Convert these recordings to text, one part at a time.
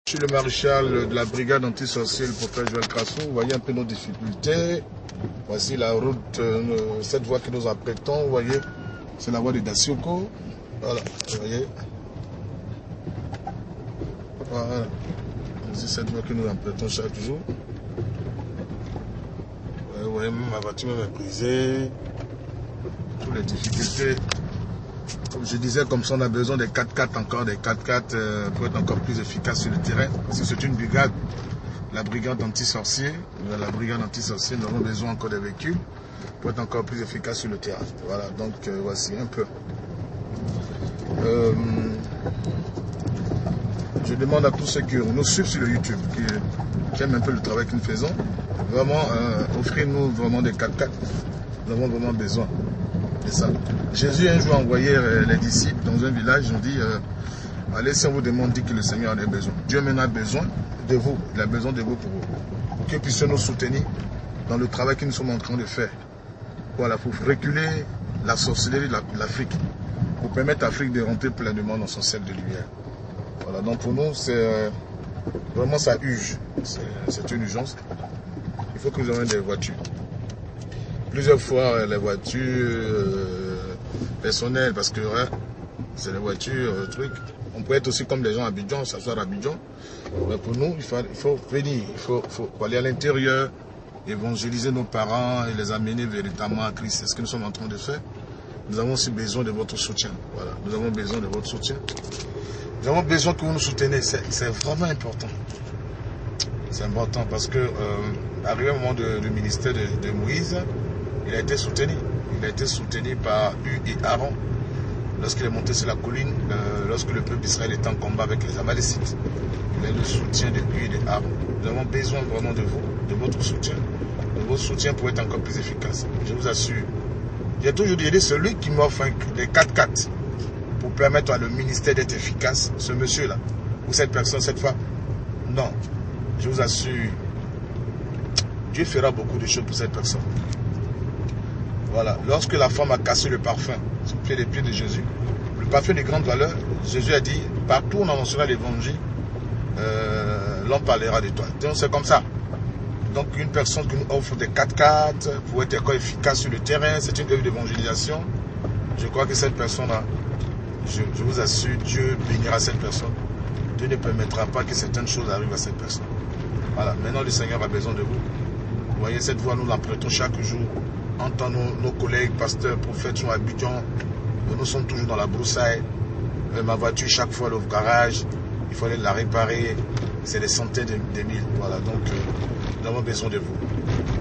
Je suis le maréchal de la brigade anti-sorcière, le prophète Joël Crasso. Vous voyez un peu nos difficultés. Voici la route, cette voie que nous apprêtons. Vous voyez, c'est la voie de Dacioko. Voilà, vous voyez. Voilà. C'est cette voie que nous apprêtons chaque jour. Vous voyez, ma voiture est brisée. Toutes les difficultés. Comme je disais, comme ça, on a besoin des 4x4 encore, des 4x4 pour être encore plus efficace sur le terrain. Parce que c'est une brigade, la brigade anti-sorcier. La brigade anti-sorcier, nous avons besoin encore des véhicules pour être encore plus efficace sur le terrain. Voilà, donc voici un peu. Je demande à tous ceux qui nous suivent sur le YouTube, qui aiment un peu le travail que nous faisons, vraiment offrez-nous vraiment des 4x4. Nous avons vraiment besoin de ça. Jésus un jour a envoyé les disciples dans un village, ils ont dit allez, si on vous demande, dites que le Seigneur en a besoin. Dieu maintenant a besoin de vous, il a besoin de vous pour que puissiez nous soutenir dans le travail que nous sommes en train de faire. Voilà, pour reculer la sorcellerie de l'Afrique, pour permettre à l'Afrique de rentrer pleinement dans son cercle de lumière. Voilà, donc pour nous, c'est vraiment ça urge, c'est une urgence. Il faut que nous ayons des voitures. Plusieurs fois, les voitures personnelles, parce que c'est les voitures, trucs. On peut être aussi comme les gens à Abidjan, s'asseoir à Abidjan. Mais pour nous, il faut venir, il faut aller à l'intérieur, évangéliser nos parents et les amener véritablement à Christ. C'est ce que nous sommes en train de faire. Nous avons aussi besoin de votre soutien. Voilà, nous avons besoin de votre soutien. Nous avons besoin que vous nous souteniez. C'est vraiment important. C'est important parce que, arrivé au moment du ministère de Moïse, il a été soutenu. Il a été soutenu par Hur et Aaron. Lorsqu'il est monté sur la colline, lorsque le peuple d'Israël était en combat avec les Amalécites, il a eu le soutien de Hur et d'Aaron. Nous avons besoin vraiment de vous, de votre soutien pour être encore plus efficace. Je vous assure. J'ai toujours dit, celui qui m'offre les 4x4 pour permettre à le ministère d'être efficace, ce monsieur-là, ou cette personne, cette femme, non. Je vous assure, Dieu fera beaucoup de choses pour cette personne. Voilà, lorsque la femme a cassé le parfum sur les pieds de Jésus, le parfum de grande valeur, Jésus a dit, partout où on annoncera l'évangile, l'on parlera de toi. Donc c'est comme ça. Donc une personne qui nous offre des 4x4 pour être encore efficace sur le terrain, c'est une œuvre d'évangélisation. Je crois que cette personne-là, je vous assure, Dieu bénira cette personne. Dieu ne permettra pas que certaines choses arrivent à cette personne. Voilà, maintenant le Seigneur a besoin de vous. Vous voyez, cette voie, nous l'empruntons chaque jour. En tant que nos collègues, pasteurs, prophètes sont à Abidjan, nous sommes toujours dans la broussaille. Ma voiture, chaque fois, au garage, il faut aller la réparer. C'est des centaines de mille. Voilà, donc nous avons besoin de vous.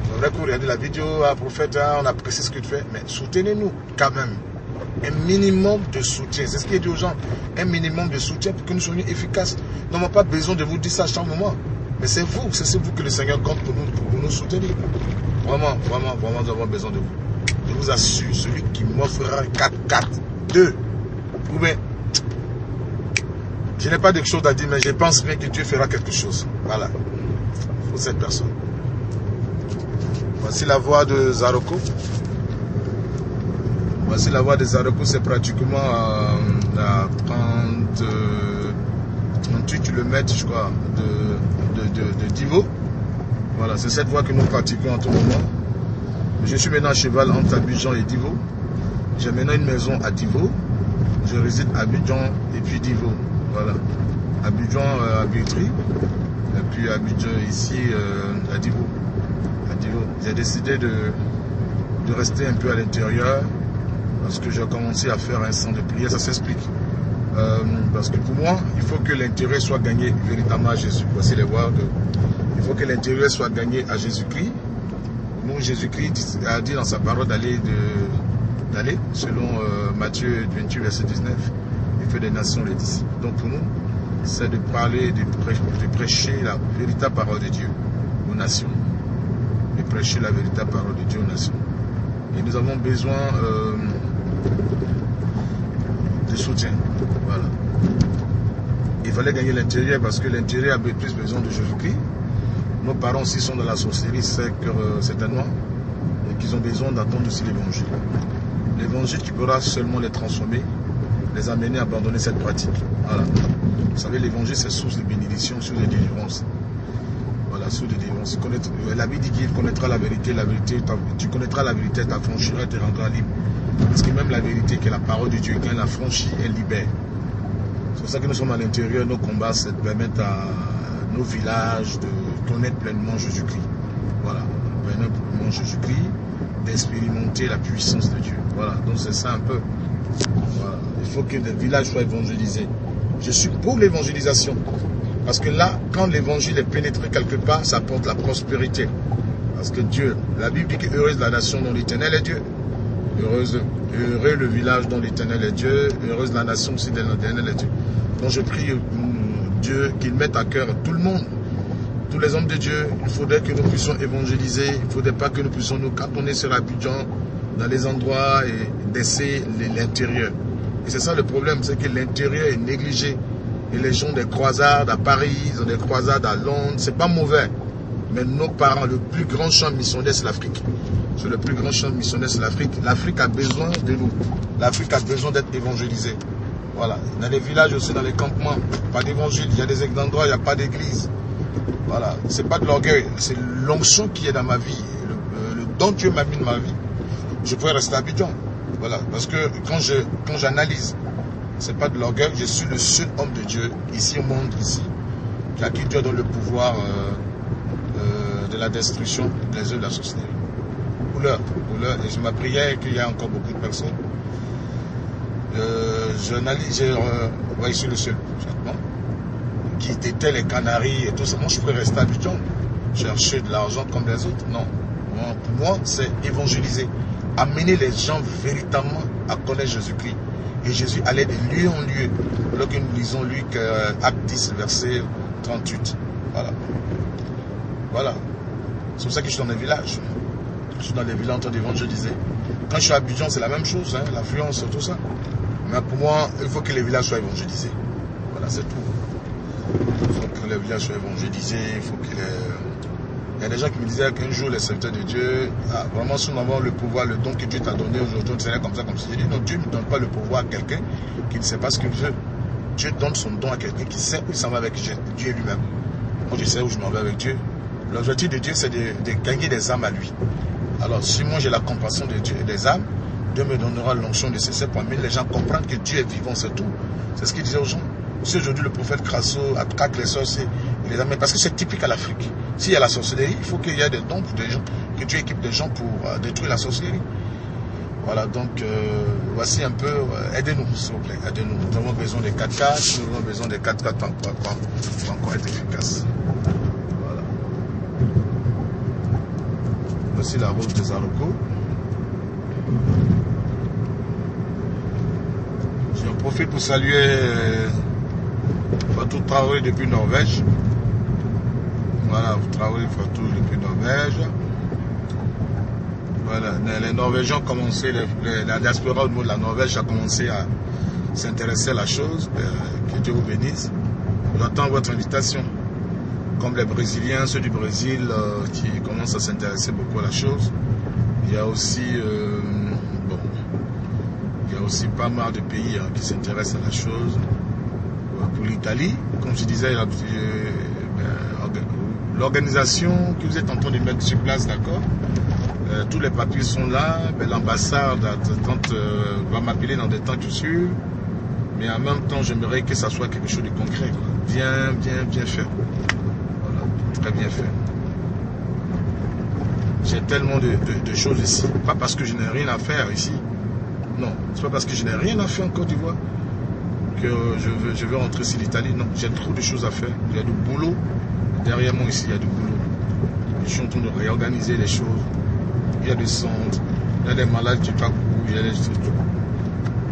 C'est vrai que vous regardez la vidéo, prophète, on apprécie ce que tu fais, mais soutenez-nous quand même. Un minimum de soutien. C'est ce qu'il dit aux gens. Un minimum de soutien pour que nous soyons efficaces. Nous n'avons pas besoin de vous dire ça à chaque moment. Mais c'est vous que le Seigneur compte pour nous soutenir. Vraiment, vraiment, vraiment, nous avons besoin de vous. Je vous assure, celui qui m'offrera 4x4, 2, ou bien, je n'ai pas de choses à dire, mais je pense bien que Dieu fera quelque chose. Voilà, pour cette personne. Voici la voie de Zaroko. Voici la voie de Zaroko, c'est pratiquement à 38 km, je crois, de Divo. Voilà, c'est cette voie que nous pratiquons en tout moment. Je suis maintenant à cheval entre Abidjan et Divo. J'ai maintenant une maison à Divo. Je réside à Abidjan et puis Divo. Voilà. Abidjan à Guitry. Et puis Abidjan ici à Divo. J'ai décidé de rester un peu à l'intérieur parce que j'ai commencé à faire un centre de prière. Ça s'explique. Parce que pour moi, il faut que l'intérêt soit gagné véritablement à Jésus. Voici les voies il faut que l'intérêt soit gagné à Jésus-Christ. Nous, Jésus-Christ a dit dans sa parole d'aller, selon Matthieu 28, verset 19, il fait des nations les disciples. Donc pour nous, c'est de parler, de prêcher la véritable parole de Dieu aux nations. De prêcher la véritable parole de Dieu aux nations. Et nous avons besoin de soutien. Voilà. Il fallait gagner l'intérieur parce que l'intérieur avait plus besoin de Jésus-Christ. Nos parents aussi sont dans la sorcellerie, certainement, et qu'ils ont besoin d'attendre aussi l'évangile. L'évangile qui pourra seulement les transformer les amener à abandonner cette pratique. Voilà. Vous savez, l'évangile, c'est source de bénédiction, source de délivrance. Voilà, source de délivrance. La Bible dit qu'il connaîtra la vérité, tu connaîtras la vérité, t'affranchiras et te rendras libre. Parce que même la vérité, qui est la parole de Dieu, quand elle affranchit, elle libère. C'est pour ça que nous sommes à l'intérieur, nos combats, c'est de permettre à nos villages de connaître pleinement Jésus-Christ. Voilà, connaître pleinement Jésus-Christ, d'expérimenter la puissance de Dieu. Voilà, donc c'est ça un peu. Voilà. Il faut que les villages soient évangélisés. Je suis pour l'évangélisation. Parce que là, quand l'évangile est pénétré quelque part, ça apporte la prospérité. Parce que Dieu, la Bible dit que heureuse la nation dont l'Éternel est Dieu. Heureux le village dont l'Éternel est Dieu. Heureuse la nation aussi dont l'Éternel est Dieu. Donc je prie Dieu qu'il mette à cœur tout le monde. Tous les hommes de Dieu, il faudrait que nous puissions évangéliser. Il ne faudrait pas que nous puissions nous cantonner sur Abidjan, dans les endroits et laisser l'intérieur. Et c'est ça le problème, c'est que l'intérieur est négligé. Et les gens ont des croisades à Paris, ils ont des croisades à Londres, c'est pas mauvais. Mais nos parents, le plus grand champ missionnaire, c'est l'Afrique. C'est le plus grand champ missionnaire, c'est l'Afrique. L'Afrique a besoin de nous. L'Afrique a besoin d'être évangélisée. Voilà. Dans les villages aussi, dans les campements, pas d'évangile. Il y a des endroits, il n'y a pas d'église. Voilà. C'est pas de l'orgueil, c'est l'onction qui est dans ma vie. Le don que Dieu m'a mis dans ma vie. Je pourrais rester à Abidjan. Voilà. Parce que quand j'analyse, c'est pas de l'orgueil, je suis le seul homme de Dieu, ici au monde, ici, à qui Dieu donne le pouvoir de la destruction des œuvres de la sorcellerie. Pour l'heure, et je ma prière qu'il y a encore beaucoup de personnes. J'analyse, je suis le seul, exactement, qui détaille les Canaries et tout ça. Moi, je pourrais rester à Abidjan, chercher de l'argent comme les autres. Non. Pour moi, c'est évangéliser. Amener les gens véritablement à connaître Jésus-Christ. Et Jésus allait de lieu en lieu. Alors que nous lisons Luc, Acte 10, verset 38. Voilà. Voilà. C'est pour ça que je suis dans les villages. Je suis dans les villages en train d'évangéliser. Quand je suis à Abidjan, c'est la même chose, hein, l'affluence, tout ça. Mais pour moi, il faut que les villages soient évangélisés. Voilà, c'est tout. Il faut que les villages soient évangélisés. Il faut que Il y a des gens qui me disaient qu'un jour, les serviteurs de Dieu, vraiment, si nous avons le pouvoir, le don que Dieu t'a donné aujourd'hui, on serait comme ça, comme si j'ai dit, non, Dieu ne donne pas le pouvoir à quelqu'un qui ne sait pas ce qu'il veut. Dieu donne son don à quelqu'un qui sait où il s'en va avec Dieu lui-même. Moi, je sais où je m'en vais avec Dieu. L'objectif de Dieu, c'est de gagner des âmes à lui. Alors, si moi j'ai la compassion de Dieu et des âmes, Dieu me donnera l'onction nécessaire pour amener les gens à comprendre que Dieu est vivant, c'est tout. C'est ce qu'il disait aux gens. Si aujourd'hui le prophète Crasso attaque les sorciers, il les amène, parce que c'est typique à l'Afrique. S'il y a la sorcellerie, il faut qu'il y ait des dons pour des gens, que Dieu équipe des gens pour détruire la sorcellerie. Voilà, donc voici un peu, aidez-nous s'il vous plaît, aidez-nous. Nous avons besoin des 4x4, nous avons besoin des 4x4 pour encore être efficace. Voilà. Voici la route des Aroco. J'en profite pour saluer Fatou Traoré depuis Norvège. Voilà, Traoré Fatou depuis Norvège. Voilà, les Norvégiens ont commencé, la diaspora au niveau de la Norvège a commencé à s'intéresser à la chose. Que Dieu vous bénisse. J'attends votre invitation. Comme les Brésiliens, ceux du Brésil qui commencent à s'intéresser beaucoup à la chose. Il y a aussi, il y a aussi pas mal de pays qui s'intéressent à la chose. Pour l'Italie, comme je disais, l'organisation que vous êtes en train de mettre sur place, d'accord, tous les papiers sont là, l'ambassade va m'appeler dans des temps tout sûrs, mais en même temps, j'aimerais que ça soit quelque chose de concret, quoi. Bien fait. Voilà, très bien fait. J'ai tellement de choses ici, pas parce que je n'ai rien à faire ici, non, c'est pas parce que je n'ai rien à faire en Côte d'Ivoire que je veux rentrer sur l'Italie, non, j'ai trop de choses à faire, il y a du boulot, derrière moi ici, il y a du boulot, je suis en train de réorganiser les choses, il y a des centres, il y a des malades du Pacou, il y a des trucs,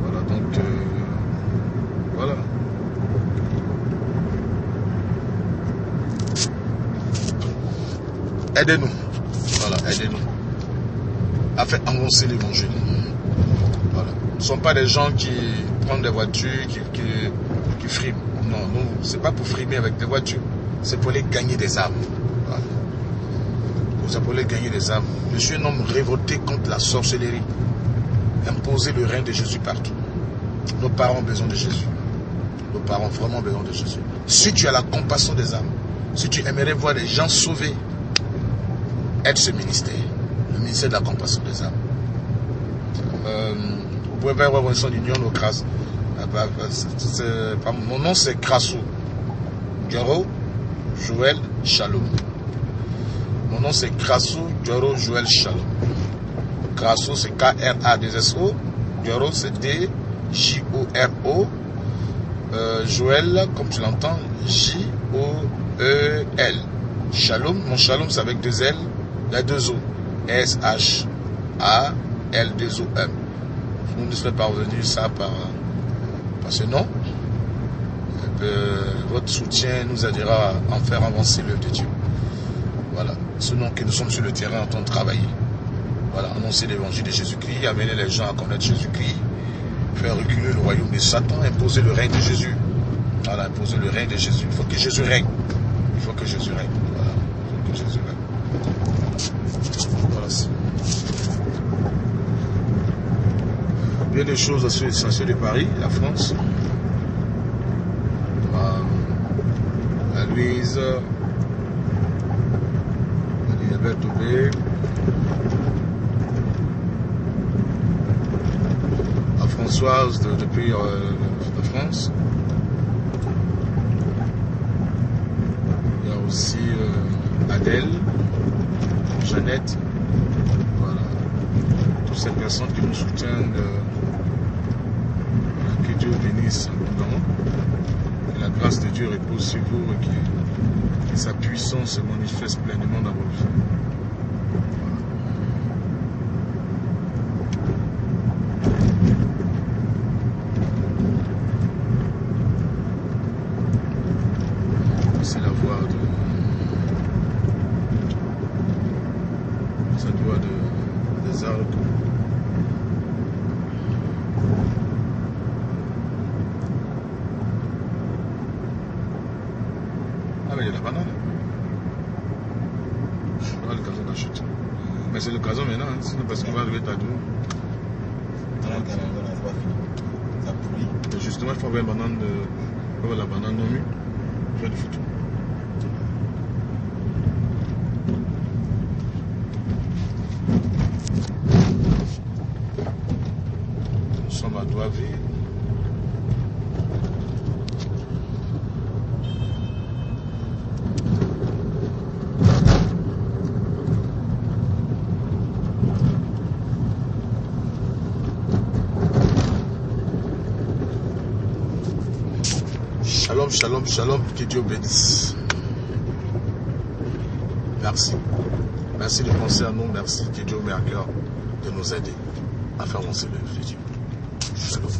voilà, donc, voilà. Aidez-nous, voilà, aidez-nous à faire avancer l'évangile. Voilà. Nous ne sommes pas des gens qui prennent des voitures, qui friment. Non, c'est pas pour frimer avec des voitures, c'est pour les gagner des âmes. Voilà. C'est pour les gagner des âmes. Je suis un homme révolté contre la sorcellerie. Imposer le règne de Jésus partout. Nos parents ont besoin de Jésus. Nos parents ont vraiment besoin de Jésus. Si tu as la compassion des âmes, si tu aimerais voir des gens sauvés, aide ce ministère. Le ministère de la compassion des âmes. Vous pouvez pas avoir son union au Cras. Mon nom c'est Krassou. Dioro Joël Shalom. Mon nom c'est Krassou Dioro Joël Shalom. Krassou c'est K-R-A-2-S-O. Dioro c'est D-J-O-R-O. Joël, comme tu l'entends, J-O-E-L. Shalom, mon Shalom c'est avec 2 L, il y a 2 O. S-H-A-L-2-O-M. Vous nous faites parvenir ça par ce nom. Votre soutien nous aidera à en faire avancer l'œuvre de Dieu. Voilà. Ce nom que nous sommes sur le terrain en train de travailler. Voilà. Annoncer l'évangile de Jésus-Christ, amener les gens à connaître Jésus-Christ, faire reculer le royaume de Satan, imposer le règne de Jésus. Voilà, imposer le règne de Jésus. Il faut que Jésus règne. Il faut que Jésus règne. Voilà. Il faut que Jésus règne. Voilà. Bien des choses assez essentielles de Paris, la France. La Louise, Elisabeth Aubé, la Françoise depuis la France. Il y a aussi Adèle, Jeannette, voilà. Toutes ces personnes qui nous soutiennent. Que Dieu bénisse abondamment. Que la grâce de Dieu repose sur vous et que sa puissance se manifeste pleinement dans vos vies. C'est la voix des arbres. Ah mais il y a la banane. Voilà l'occasion d'acheter. Mais c'est l'occasion maintenant, hein, sinon parce qu'on va arriver à deux. Ça pourrit. Justement, il faut avoir la banane non mûre. Faire des photos. Nous sommes à Douavé. Shalom, shalom, shalom, que Dieu bénisse. Merci. Merci de penser à nous, merci que Dieu met à cœur de nous aider à faire avancer l'œuvre de Dieu. Shalom.